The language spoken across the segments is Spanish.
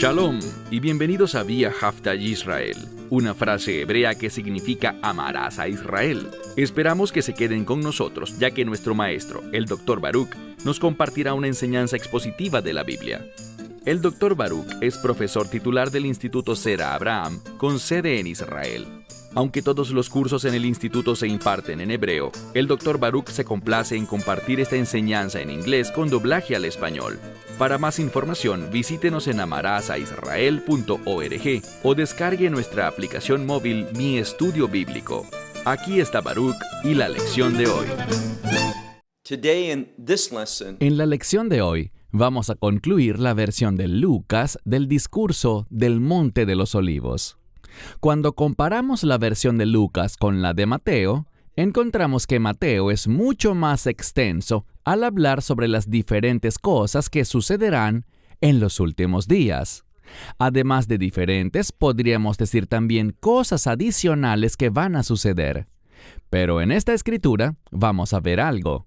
Shalom y bienvenidos a Vía Hafta Yisrael, una frase hebrea que significa amarás a Israel. Esperamos que se queden con nosotros, ya que nuestro maestro, el Dr. Baruch, nos compartirá una enseñanza expositiva de la Biblia. El Dr. Baruch es profesor titular del Instituto Sera Abraham, con sede en Israel. Aunque todos los cursos en el instituto se imparten en hebreo, el Dr. Baruch se complace en compartir esta enseñanza en inglés con doblaje al español. Para más información, visítenos en amarasaisrael.org o descargue nuestra aplicación móvil Mi Estudio Bíblico. Aquí está Baruch y la lección de hoy. En la lección de hoy, vamos a concluir la versión de Lucas del discurso del Monte de los Olivos. Cuando comparamos la versión de Lucas con la de Mateo, encontramos que Mateo es mucho más extenso al hablar sobre las diferentes cosas que sucederán en los últimos días. Además de diferentes, podríamos decir también cosas adicionales que van a suceder. Pero en esta escritura vamos a ver algo.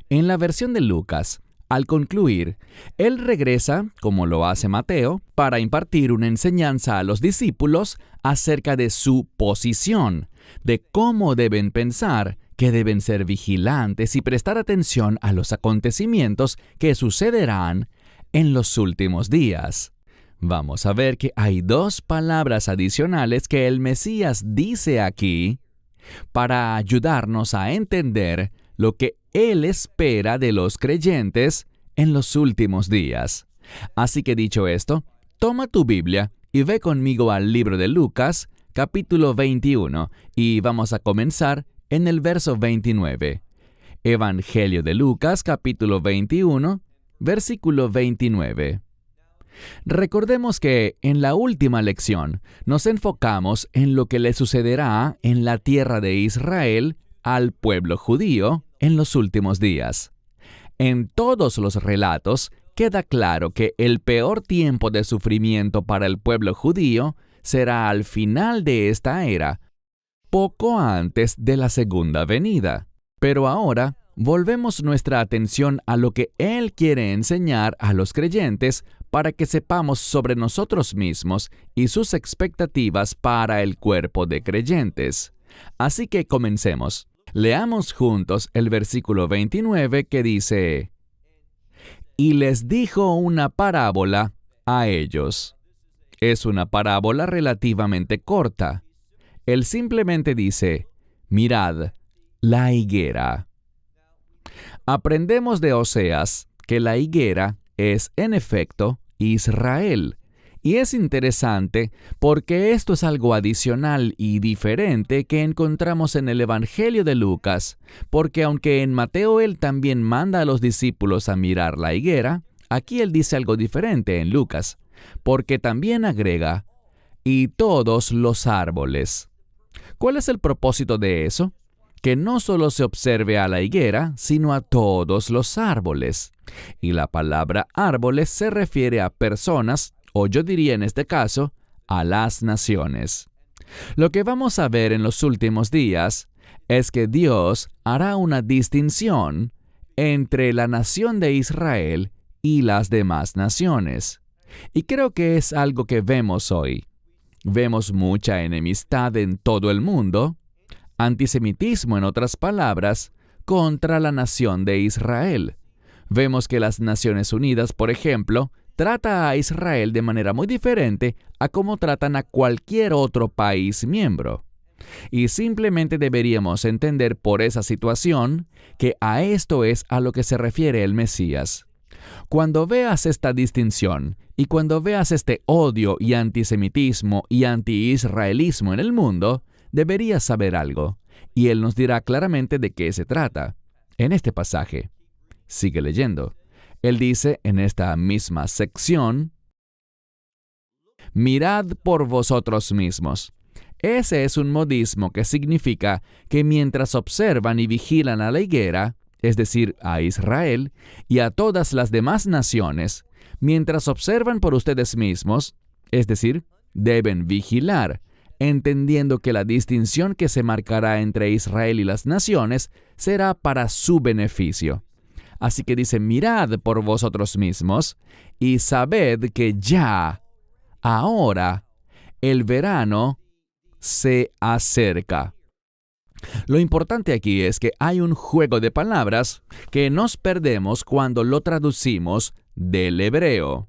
En la versión de Lucas, al concluir, él regresa, como lo hace Mateo, para impartir una enseñanza a los discípulos acerca de su posición, de cómo deben pensar, que deben ser vigilantes y prestar atención a los acontecimientos que sucederán en los últimos días. Vamos a ver que hay dos palabras adicionales que el Mesías dice aquí para ayudarnos a entender lo que Él espera de los creyentes en los últimos días. Así que dicho esto, toma tu Biblia y ve conmigo al libro de Lucas, capítulo 21, y vamos a comenzar en el verso 29. Evangelio de Lucas, capítulo 21, versículo 29. Recordemos que en la última lección nos enfocamos en lo que le sucederá en la tierra de Israel al pueblo judío en los últimos días. En todos los relatos queda claro que el peor tiempo de sufrimiento para el pueblo judío será al final de esta era, poco antes de la segunda venida. Pero ahora volvemos nuestra atención a lo que Él quiere enseñar a los creyentes para que sepamos sobre nosotros mismos y sus expectativas para el cuerpo de creyentes. Así que comencemos. Leamos juntos el versículo 29 que dice: Y les dijo una parábola a ellos. Es una parábola relativamente corta. Él simplemente dice: mirad, la higuera. Aprendemos de Oseas que la higuera es, en efecto, Israel. Y es interesante porque esto es algo adicional y diferente que encontramos en el Evangelio de Lucas, porque aunque en Mateo él también manda a los discípulos a mirar la higuera, aquí él dice algo diferente en Lucas, porque también agrega, y todos los árboles. ¿Cuál es el propósito de eso? Que no solo se observe a la higuera, sino a todos los árboles. Y la palabra árboles se refiere a personas, o yo diría en este caso, a las naciones. Lo que vamos a ver en los últimos días es que Dios hará una distinción entre la nación de Israel y las demás naciones. Y creo que es algo que vemos hoy. Vemos mucha enemistad en todo el mundo, antisemitismo en otras palabras, contra la nación de Israel. Vemos que las Naciones Unidas, por ejemplo, trata a Israel de manera muy diferente a cómo tratan a cualquier otro país miembro. Y simplemente deberíamos entender por esa situación que a esto es a lo que se refiere el Mesías. Cuando veas esta distinción y cuando veas este odio y antisemitismo y anti-israelismo en el mundo, deberías saber algo, y Él nos dirá claramente de qué se trata en este pasaje. Sigue leyendo. Él dice en esta misma sección: mirad por vosotros mismos. Ese es un modismo que significa que mientras observan y vigilan a la higuera, es decir, a Israel, y a todas las demás naciones, mientras observan por ustedes mismos, es decir, deben vigilar, entendiendo que la distinción que se marcará entre Israel y las naciones será para su beneficio. Así que dice: mirad por vosotros mismos y sabed que ya Ahora, el verano se acerca. Lo importante aquí es que hay un juego de palabras que nos perdemos cuando lo traducimos del hebreo.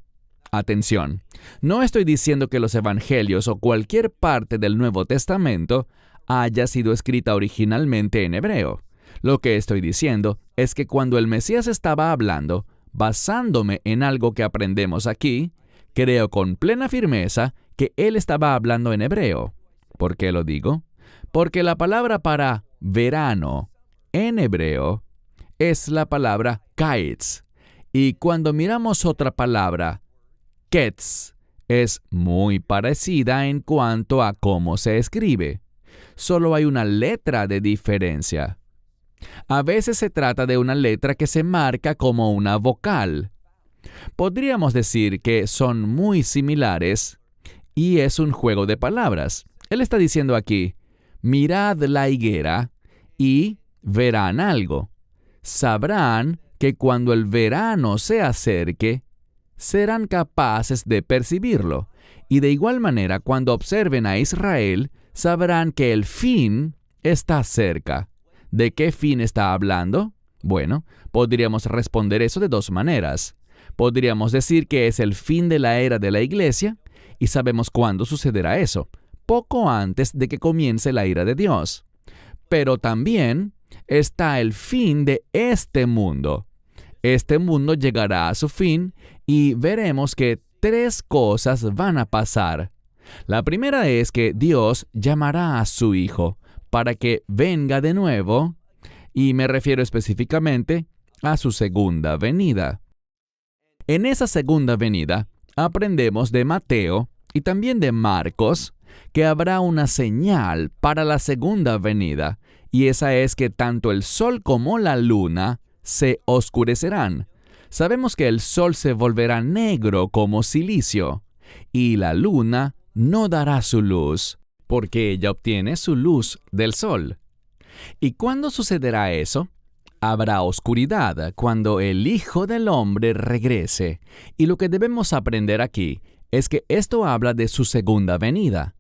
Atención, no estoy diciendo que los evangelios o cualquier parte del Nuevo Testamento haya sido escrita originalmente en hebreo. Lo que estoy diciendo es que cuando el Mesías estaba hablando, basándome en algo que aprendemos aquí, creo con plena firmeza que él estaba hablando en hebreo. ¿Por qué lo digo? Porque la palabra para verano en hebreo es la palabra kaetz. Y cuando miramos otra palabra, ketz, es muy parecida en cuanto a cómo se escribe. Solo hay una letra de diferencia. A veces se trata de una letra que se marca como una vocal. Podríamos decir que son muy similares y es un juego de palabras. Él está diciendo aquí, mirad la higuera y verán algo. Sabrán que cuando el verano se acerque, serán capaces de percibirlo. Y de igual manera, cuando observen a Israel, sabrán que el fin está cerca. ¿De qué fin está hablando? Bueno, podríamos responder eso de dos maneras. Podríamos decir que es el fin de la era de la iglesia, y sabemos cuándo sucederá eso, poco antes de que comience la ira de Dios. Pero también está el fin de este mundo. Este mundo llegará a su fin y veremos que tres cosas van a pasar. La primera es que Dios llamará a su Hijo para que venga de nuevo, y me refiero específicamente a su segunda venida. En esa segunda venida aprendemos de Mateo y también de Marcos que habrá una señal para la segunda venida, y esa es que tanto el sol como la luna se oscurecerán. Sabemos que el sol se volverá negro como silicio, y la luna no dará su luz, porque ella obtiene su luz del sol. ¿Y cuándo sucederá eso? Habrá oscuridad cuando el Hijo del Hombre regrese, y lo que debemos aprender aquí es que esto habla de su segunda venida.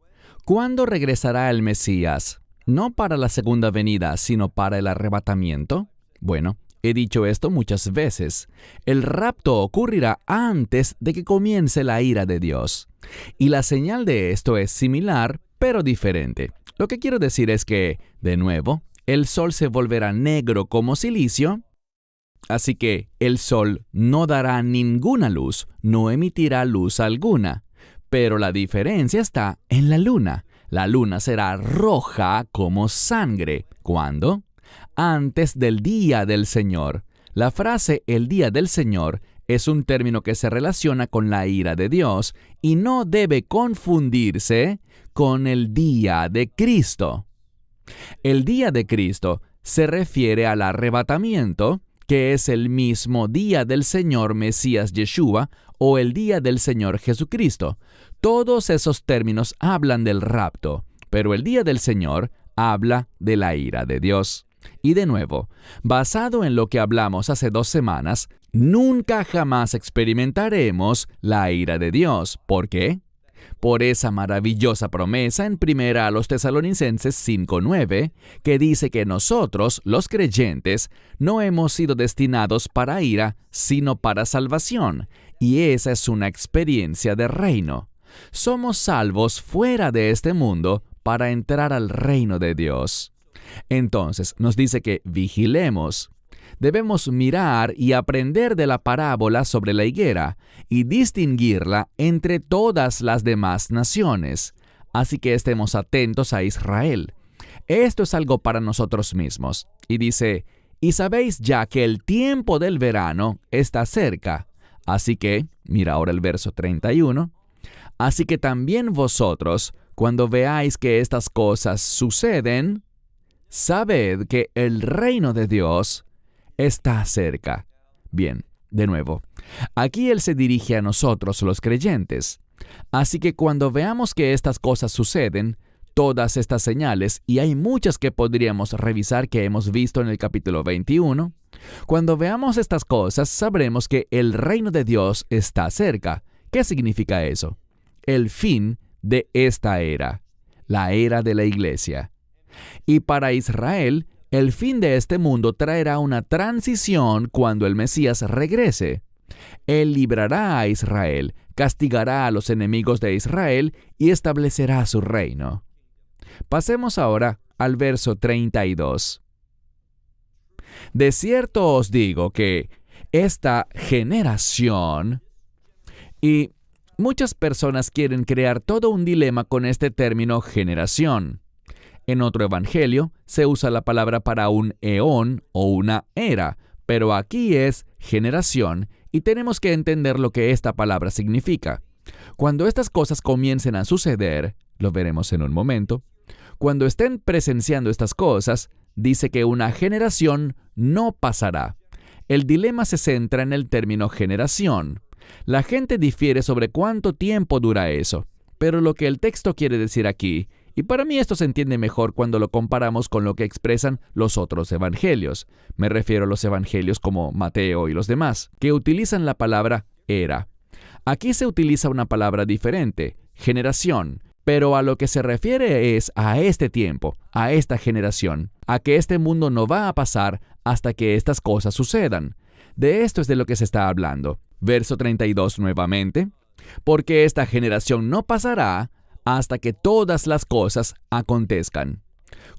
¿Cuándo regresará el Mesías? No para la segunda venida, sino para el arrebatamiento. Bueno, he dicho esto muchas veces. El rapto ocurrirá antes de que comience la ira de Dios. Y la señal de esto es similar, pero diferente. Lo que quiero decir es que, de nuevo, el sol se volverá negro como silicio, así que el sol no dará ninguna luz, no emitirá luz alguna. Pero la diferencia está en la luna. La luna será roja como sangre. ¿Cuándo? Antes del día del Señor. La frase el día del Señor es un término que se relaciona con la ira de Dios y no debe confundirse con el día de Cristo. El día de Cristo se refiere al arrebatamiento, que es el mismo día del Señor Mesías Yeshua o el día del Señor Jesucristo. Todos esos términos hablan del rapto, pero el día del Señor habla de la ira de Dios. Y de nuevo, basado en lo que hablamos hace 2 semanas, nunca jamás experimentaremos la ira de Dios. ¿Por qué? Por esa maravillosa promesa en 1 Tesalonicenses 5:9, que dice que nosotros, los creyentes, no hemos sido destinados para ira, sino para salvación, y esa es una experiencia de reino. Somos salvos fuera de este mundo para entrar al reino de Dios. Entonces, nos dice que vigilemos. Debemos mirar y aprender de la parábola sobre la higuera y distinguirla entre todas las demás naciones. Así que estemos atentos a Israel. Esto es algo para nosotros mismos. Y dice, y sabéis ya que el tiempo del verano está cerca. Así que, mira ahora el verso 31, así que también vosotros, cuando veáis que estas cosas suceden, sabed que el reino de Dios está cerca. Bien, de nuevo, aquí Él se dirige a nosotros los creyentes. Así que cuando veamos que estas cosas suceden, todas estas señales, y hay muchas que podríamos revisar que hemos visto en el capítulo 21, cuando veamos estas cosas sabremos que el reino de Dios está cerca. ¿Qué significa eso? el fin de esta era, la era de la iglesia. Y para Israel, el fin de este mundo traerá una transición cuando el Mesías regrese. Él librará a Israel, castigará a los enemigos de Israel y establecerá su reino. Pasemos ahora al verso 32. De cierto os digo que esta generación, y muchas personas quieren crear todo un dilema con este término generación. En otro evangelio se usa la palabra para un eón o una era, pero aquí es generación y tenemos que entender lo que esta palabra significa. Cuando estas cosas comiencen a suceder, lo veremos en un momento, cuando estén presenciando estas cosas, dice que una generación no pasará. El dilema se centra en el término generación. La gente difiere sobre cuánto tiempo dura eso, pero lo que el texto quiere decir aquí, y para mí esto se entiende mejor cuando lo comparamos con lo que expresan los otros evangelios. Me refiero a los evangelios como Mateo y los demás, que utilizan la palabra era. Aquí se utiliza una palabra diferente, generación, pero a lo que se refiere es a este tiempo, a esta generación, a que este mundo no va a pasar hasta que estas cosas sucedan. De esto es de lo que se está hablando. Verso 32 nuevamente. Porque esta generación no pasará hasta que todas las cosas acontezcan.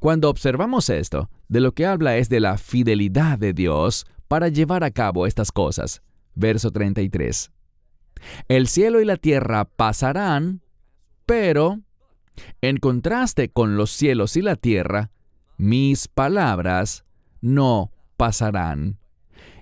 Cuando observamos esto, de lo que habla es de la fidelidad de Dios para llevar a cabo estas cosas. Verso 33. El cielo y la tierra pasarán, pero, en contraste con los cielos y la tierra, mis palabras no pasarán.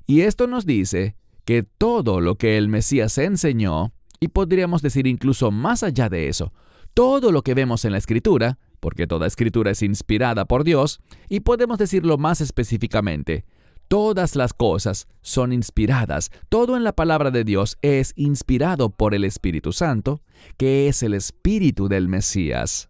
Y esto nos dice que todo lo que el Mesías enseñó, y podríamos decir incluso más allá de eso, todo lo que vemos en la Escritura, porque toda Escritura es inspirada por Dios, y podemos decirlo más específicamente, todas las cosas son inspiradas, todo en la palabra de Dios es inspirado por el Espíritu Santo, que es el Espíritu del Mesías.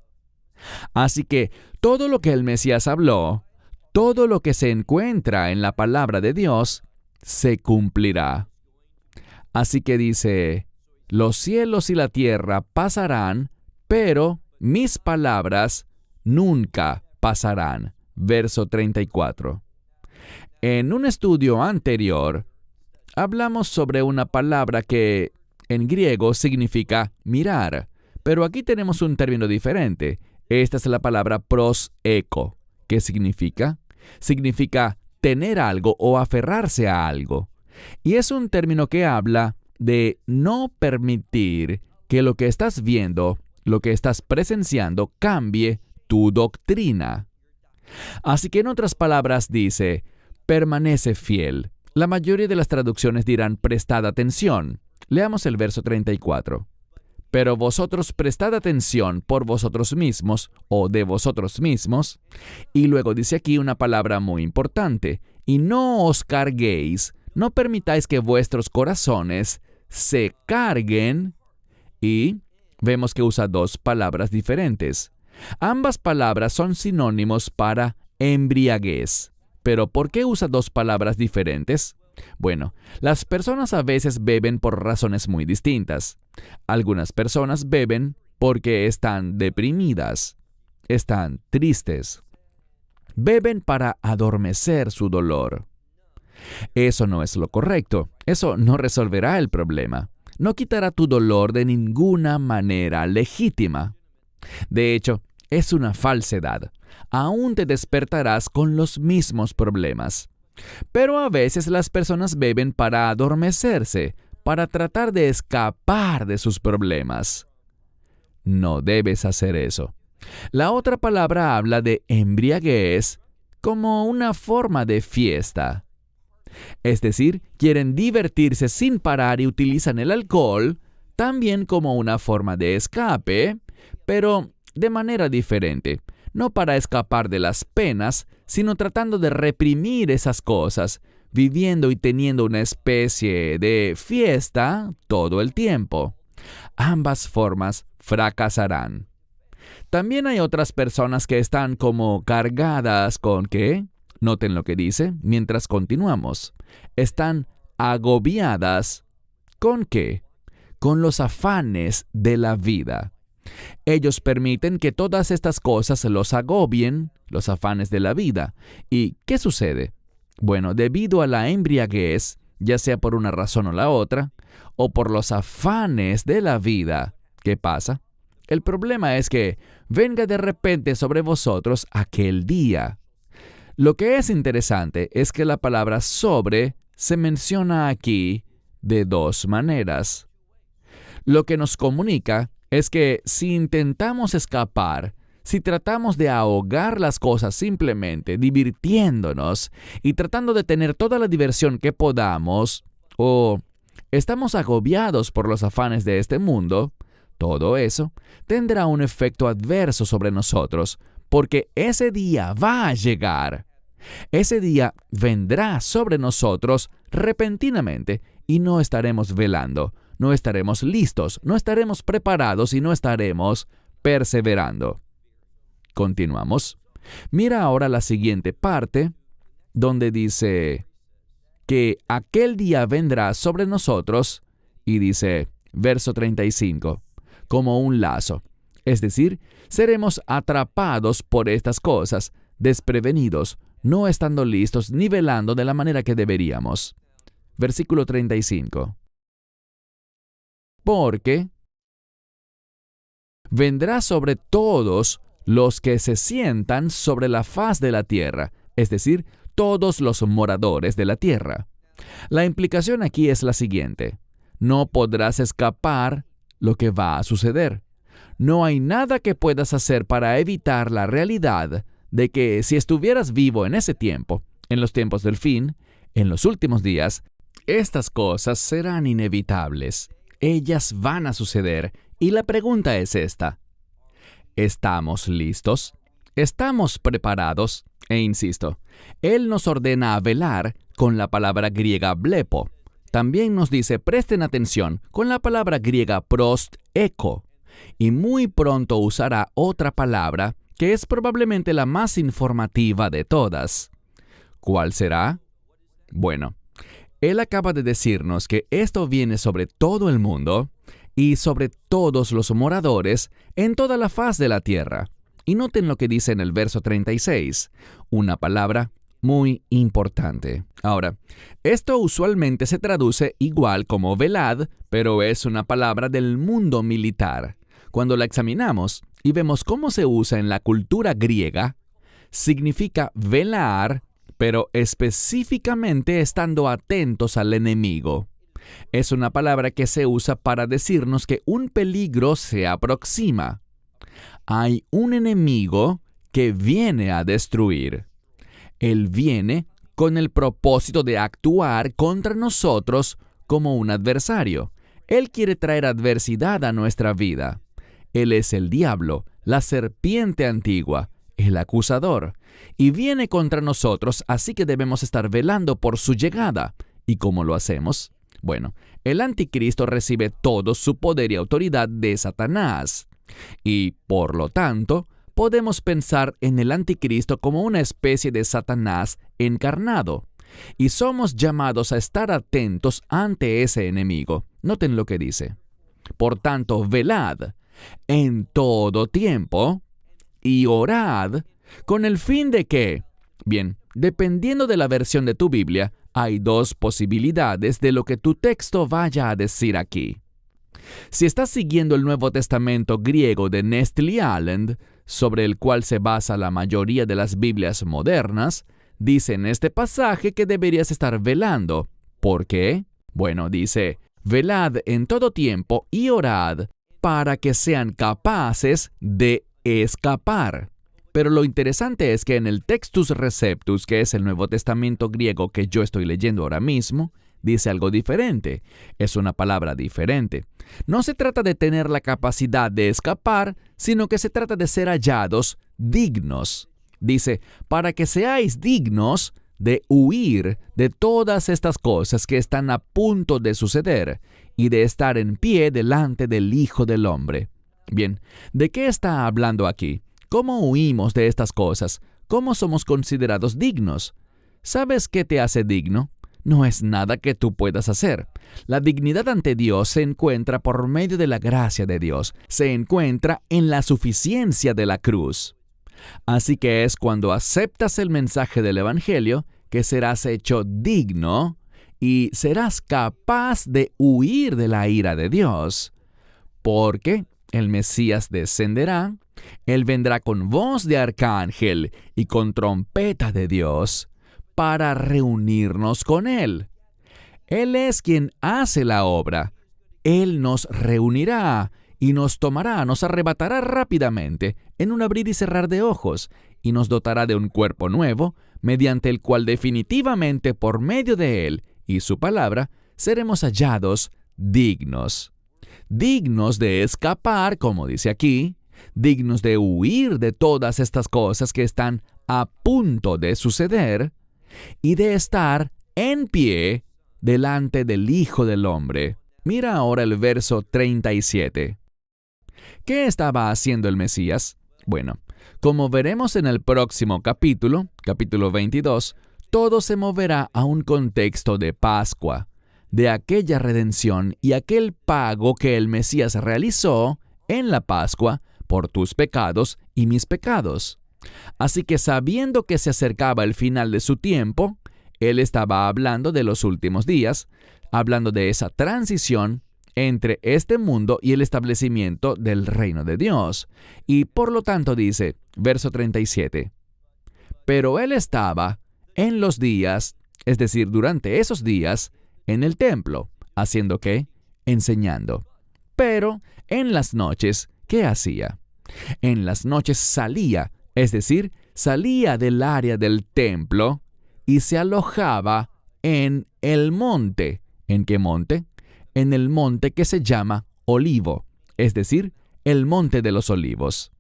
Así que todo lo que el Mesías habló, todo lo que se encuentra en la palabra de Dios, se cumplirá. Así que dice, los cielos y la tierra pasarán, pero mis palabras nunca pasarán. Verso 34. En un estudio anterior, hablamos sobre una palabra que en griego significa mirar, pero aquí tenemos un término diferente. Esta es la palabra proseko. ¿Qué significa? Significa tener algo o aferrarse a algo. Y es un término que habla de no permitir que lo que estás viendo, lo que estás presenciando, cambie tu doctrina. Así que en otras palabras dice, permanece fiel. La mayoría de las traducciones dirán prestad atención. Leamos el verso 34. Pero vosotros prestad atención por vosotros mismos o de vosotros mismos. Y luego dice aquí una palabra muy importante. Y no os carguéis, no permitáis que vuestros corazones se carguen. Y vemos que usa dos palabras diferentes. Ambas palabras son sinónimos para embriaguez. Pero ¿por qué usa dos palabras diferentes? Bueno, las personas a veces beben por razones muy distintas. Algunas personas beben porque están deprimidas, están tristes. Beben para adormecer su dolor. Eso no es lo correcto. Eso no resolverá el problema. No quitará tu dolor de ninguna manera legítima. De hecho, es una falsedad. Aún te despertarás con los mismos problemas. Pero a veces las personas beben para adormecerse, para tratar de escapar de sus problemas. No debes hacer eso. La otra palabra habla de embriaguez como una forma de fiesta. Es decir, quieren divertirse sin parar y utilizan el alcohol también como una forma de escape, pero de manera diferente. No para escapar de las penas, sino tratando de reprimir esas cosas, viviendo y teniendo una especie de fiesta todo el tiempo. Ambas formas fracasarán. También hay otras personas que están como cargadas con ¿qué? Noten lo que dice mientras continuamos. Están agobiadas ¿con qué? con los afanes de la vida. Ellos permiten que todas estas cosas los agobien, los afanes de la vida. ¿Y qué sucede? Bueno, debido a la embriaguez, ya sea por una razón o la otra, o por los afanes de la vida, ¿qué pasa? El problema es que venga de repente sobre vosotros aquel día. Lo que es interesante es que la palabra sobre se menciona aquí de dos maneras. Lo que nos comunica es que si intentamos escapar, si tratamos de ahogar las cosas simplemente divirtiéndonos y tratando de tener toda la diversión que podamos, o estamos agobiados por los afanes de este mundo, todo eso tendrá un efecto adverso sobre nosotros, porque ese día va a llegar. Ese día vendrá sobre nosotros repentinamente y no estaremos velando, no estaremos listos, no estaremos preparados y no estaremos perseverando. Continuamos. Mira ahora la siguiente parte, donde dice que aquel día vendrá sobre nosotros, y dice, verso 35, como un lazo. Es decir, seremos atrapados por estas cosas, desprevenidos, no estando listos ni velando de la manera que deberíamos. Versículo 35. Porque vendrá sobre todos los que se sientan sobre la faz de la tierra, es decir, todos los moradores de la tierra. La implicación aquí es la siguiente: no podrás escapar lo que va a suceder. No hay nada que puedas hacer para evitar la realidad de que si estuvieras vivo en ese tiempo, en los tiempos del fin, en los últimos días, estas cosas serán inevitables. Ellas van a suceder y la pregunta es esta: ¿estamos listos? ¿Estamos preparados? E insisto, Él nos ordena a velar con la palabra griega blepo. También nos dice presten atención con la palabra griega prosteko. Y muy pronto usará otra palabra que es probablemente la más informativa de todas. ¿Cuál será? Bueno, Él acaba de decirnos que esto viene sobre todo el mundo y sobre todos los moradores en toda la faz de la tierra. Y noten lo que dice en el verso 36, una palabra muy importante. Ahora, esto usualmente se traduce igual como velad, pero es una palabra del mundo militar. Cuando la examinamos y vemos cómo se usa en la cultura griega, significa velar, pero específicamente estando atentos al enemigo. Es una palabra que se usa para decirnos que un peligro se aproxima. Hay un enemigo que viene a destruir. Él viene con el propósito de actuar contra nosotros como un adversario. Él quiere traer adversidad a nuestra vida. Él es el diablo, la serpiente antigua, el acusador, y viene contra nosotros, así que debemos estar velando por su llegada. ¿Y cómo lo hacemos? Bueno, el anticristo recibe todo su poder y autoridad de Satanás. Y, por lo tanto, podemos pensar en el anticristo como una especie de Satanás encarnado. Y somos llamados a estar atentos ante ese enemigo. Noten lo que dice. Por tanto, velad en todo tiempo y orad con el fin de que, bien, dependiendo de la versión de tu Biblia, hay dos posibilidades de lo que tu texto vaya a decir aquí. Si estás siguiendo el Nuevo Testamento griego de Nestle Aland, sobre el cual se basa la mayoría de las Biblias modernas, dice en este pasaje que deberías estar velando. ¿Por qué? Bueno, dice, velad en todo tiempo y orad para que sean capaces de escapar. Pero lo interesante es que en el Textus Receptus, que es el Nuevo Testamento griego que yo estoy leyendo ahora mismo, dice algo diferente. Es una palabra diferente. No se trata de tener la capacidad de escapar, sino que se trata de ser hallados dignos. Dice, para que seáis dignos de huir de todas estas cosas que están a punto de suceder y de estar en pie delante del Hijo del Hombre. Bien, ¿de qué está hablando aquí? ¿Cómo huimos de estas cosas? ¿Cómo somos considerados dignos? ¿Sabes qué te hace digno? no es nada que tú puedas hacer. La dignidad ante Dios se encuentra por medio de la gracia de Dios, se encuentra en la suficiencia de la cruz. Así que es cuando aceptas el mensaje del Evangelio que serás hecho digno y serás capaz de huir de la ira de Dios. Porque el Mesías descenderá, Él vendrá con voz de arcángel y con trompeta de Dios para reunirnos con Él. Él es quien hace la obra. Él nos reunirá y nos tomará, nos arrebatará rápidamente en un abrir y cerrar de ojos y nos dotará de un cuerpo nuevo, mediante el cual definitivamente por medio de Él y su palabra seremos hallados dignos. Dignos de escapar, como dice aquí, dignos de huir de todas estas cosas que están a punto de suceder y de estar en pie delante del Hijo del Hombre. Mira ahora el verso 37. ¿Qué estaba haciendo el Mesías? Bueno, como veremos en el próximo capítulo 22, todo se moverá a un contexto de Pascua, de aquella redención y aquel pago que el Mesías realizó en la Pascua por tus pecados y mis pecados. Así que sabiendo que se acercaba el final de su tiempo, Él estaba hablando de los últimos días, hablando de esa transición entre este mundo y el establecimiento del reino de Dios. Y por lo tanto dice, verso 37, pero Él estaba en los días, es decir, durante esos días, en el templo, ¿haciendo qué? Enseñando. Pero en las noches, ¿qué hacía? En las noches salía, es decir, salía del área del templo y se alojaba en el monte. ¿En qué monte? En el monte que se llama Olivo, es decir, el monte de los olivos.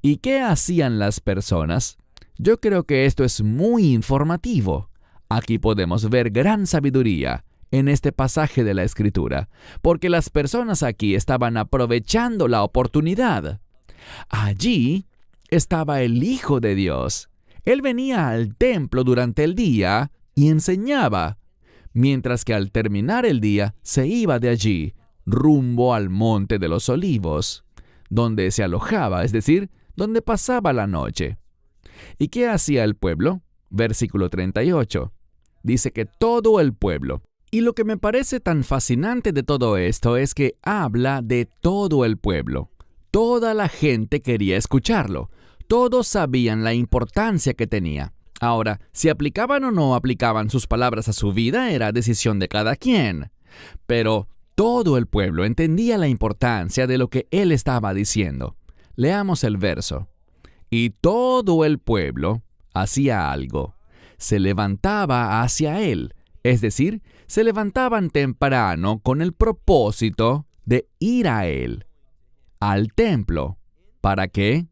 ¿Y qué hacían las personas? Yo creo que esto es muy informativo. Aquí podemos ver gran sabiduría en este pasaje de la Escritura, porque las personas aquí estaban aprovechando la oportunidad. Allí estaba el Hijo de Dios. Él venía al templo durante el día y enseñaba, mientras que al terminar el día se iba de allí rumbo al monte de los olivos, donde se alojaba, es decir, donde pasaba la noche. ¿Y qué hacía el pueblo? Versículo 38. Dice que todo el pueblo. Y lo que me parece tan fascinante de todo esto es que habla de todo el pueblo. Toda la gente quería escucharlo. Todos sabían la importancia que tenía. Ahora, si aplicaban o no aplicaban sus palabras a su vida era decisión de cada quien. Pero todo el pueblo entendía la importancia de lo que él estaba diciendo. Leamos el verso. Y todo el pueblo hacía algo. Se levantaba hacia él, es decir, se levantaban temprano con el propósito de ir a él, al templo. ¿Para qué?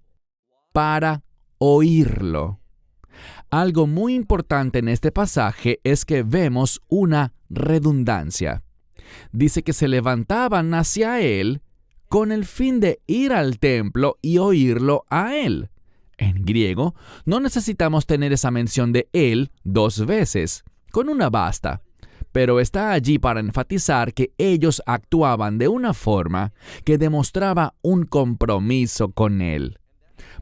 Para oírlo. Algo muy importante en este pasaje es que vemos una redundancia. Dice que se levantaban hacia él con el fin de ir al templo y oírlo a él. En griego, no necesitamos tener esa mención de él 2 veces. Con una basta. Pero está allí para enfatizar que ellos actuaban de una forma que demostraba un compromiso con él.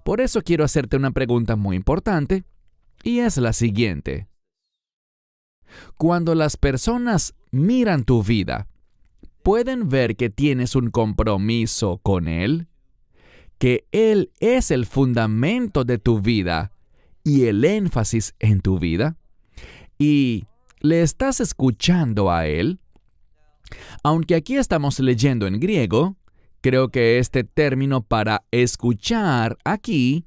Por eso quiero hacerte una pregunta muy importante, y es la siguiente. Cuando las personas miran tu vida, ¿pueden ver que tienes un compromiso con él? ¿Que él es el fundamento de tu vida y el énfasis en tu vida? ¿Y le estás escuchando a él? Aunque aquí estamos leyendo en griego, creo que este término para escuchar aquí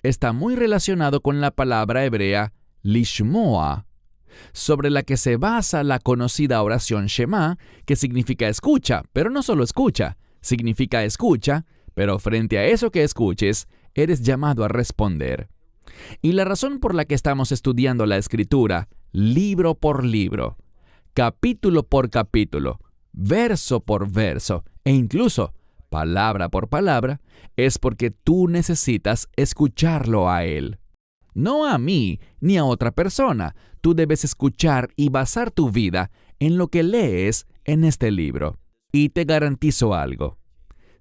está muy relacionado con la palabra hebrea lishmoa, sobre la que se basa la conocida oración Shema, que significa escucha, pero no solo escucha, significa escucha, pero frente a eso que escuches, eres llamado a responder. Y la razón por la que estamos estudiando la Escritura, libro por libro, capítulo por capítulo, verso por verso, e incluso palabra por palabra, es porque tú necesitas escucharlo a Él. no a mí ni a otra persona. Tú debes escuchar y basar tu vida en lo que lees en este libro. Y te garantizo algo.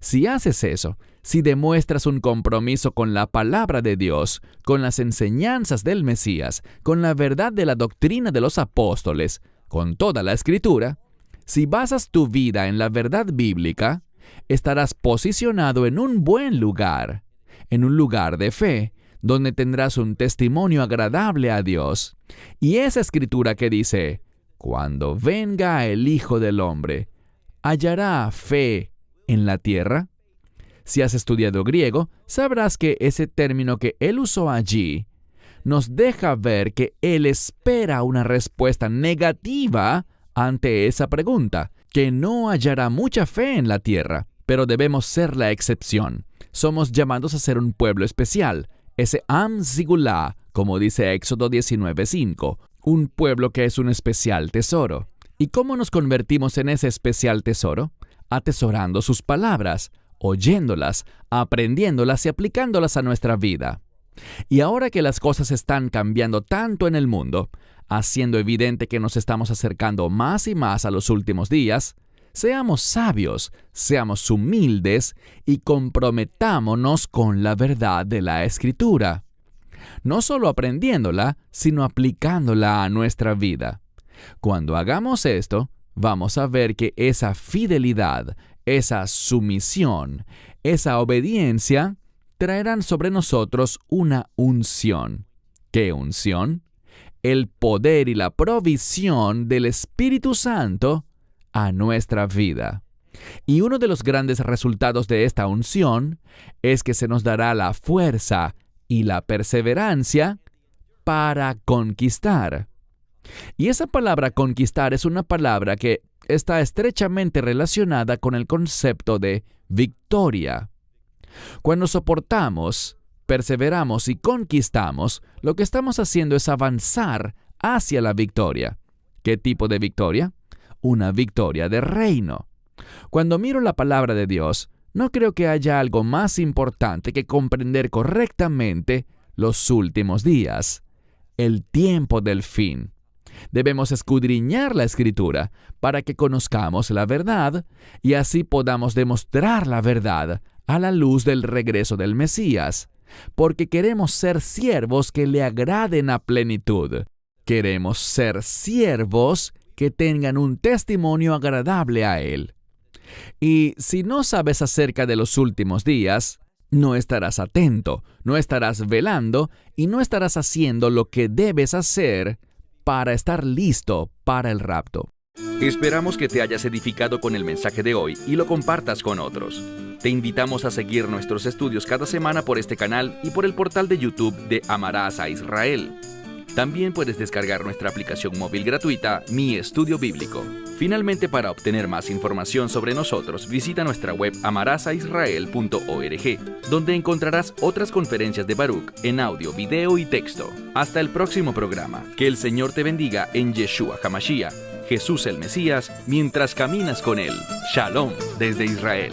Si haces eso, si demuestras un compromiso con la palabra de Dios, con las enseñanzas del Mesías, con la verdad de la doctrina de los apóstoles, con toda la Escritura, si basas tu vida en la verdad bíblica, estarás posicionado en un buen lugar, en un lugar de fe, donde tendrás un testimonio agradable a Dios. Y esa Escritura que dice, cuando venga el Hijo del Hombre, ¿hallará fe en la tierra? Si has estudiado griego, sabrás que ese término que él usó allí nos deja ver que él espera una respuesta negativa ante esa pregunta, que no hallará mucha fe en la tierra, pero debemos ser la excepción. Somos llamados a ser un pueblo especial, ese Am Sigulá, como dice Éxodo 19:5, un pueblo que es un especial tesoro. ¿Y cómo nos convertimos en ese especial tesoro? Atesorando sus palabras, oyéndolas, aprendiéndolas y aplicándolas a nuestra vida. Y ahora que las cosas están cambiando tanto en el mundo, haciendo evidente que nos estamos acercando más y más a los últimos días, seamos sabios, seamos humildes y comprometámonos con la verdad de la Escritura. No solo aprendiéndola, sino aplicándola a nuestra vida. Cuando hagamos esto, vamos a ver que esa fidelidad, esa sumisión, esa obediencia traerán sobre nosotros una unción. ¿Qué unción? El poder y la provisión del Espíritu Santo a nuestra vida. Y uno de los grandes resultados de esta unción es que se nos dará la fuerza y la perseverancia para conquistar. Y esa palabra conquistar es una palabra que está estrechamente relacionada con el concepto de victoria. Cuando soportamos, perseveramos y conquistamos, lo que estamos haciendo es avanzar hacia la victoria. ¿Qué tipo de victoria? Una victoria de reino. Cuando miro la palabra de Dios, no creo que haya algo más importante que comprender correctamente los últimos días, el tiempo del fin. Debemos escudriñar la Escritura para que conozcamos la verdad y así podamos demostrar la verdad a la luz del regreso del Mesías, porque queremos ser siervos que le agraden a plenitud. Queremos ser siervos que tengan un testimonio agradable a Él. Y si no sabes acerca de los últimos días, no estarás atento, no estarás velando y no estarás haciendo lo que debes hacer para estar listo para el rapto. Esperamos que te hayas edificado con el mensaje de hoy y lo compartas con otros. Te invitamos a seguir nuestros estudios cada semana por este canal y por el portal de YouTube de Amarás a Israel. También puedes descargar nuestra aplicación móvil gratuita, Mi Estudio Bíblico. Finalmente, para obtener más información sobre nosotros, visita nuestra web amarasaisrael.org, donde encontrarás otras conferencias de Baruch en audio, video y texto. Hasta el próximo programa. Que el Señor te bendiga en Yeshua HaMashiach, Jesús el Mesías, mientras caminas con Él. Shalom desde Israel.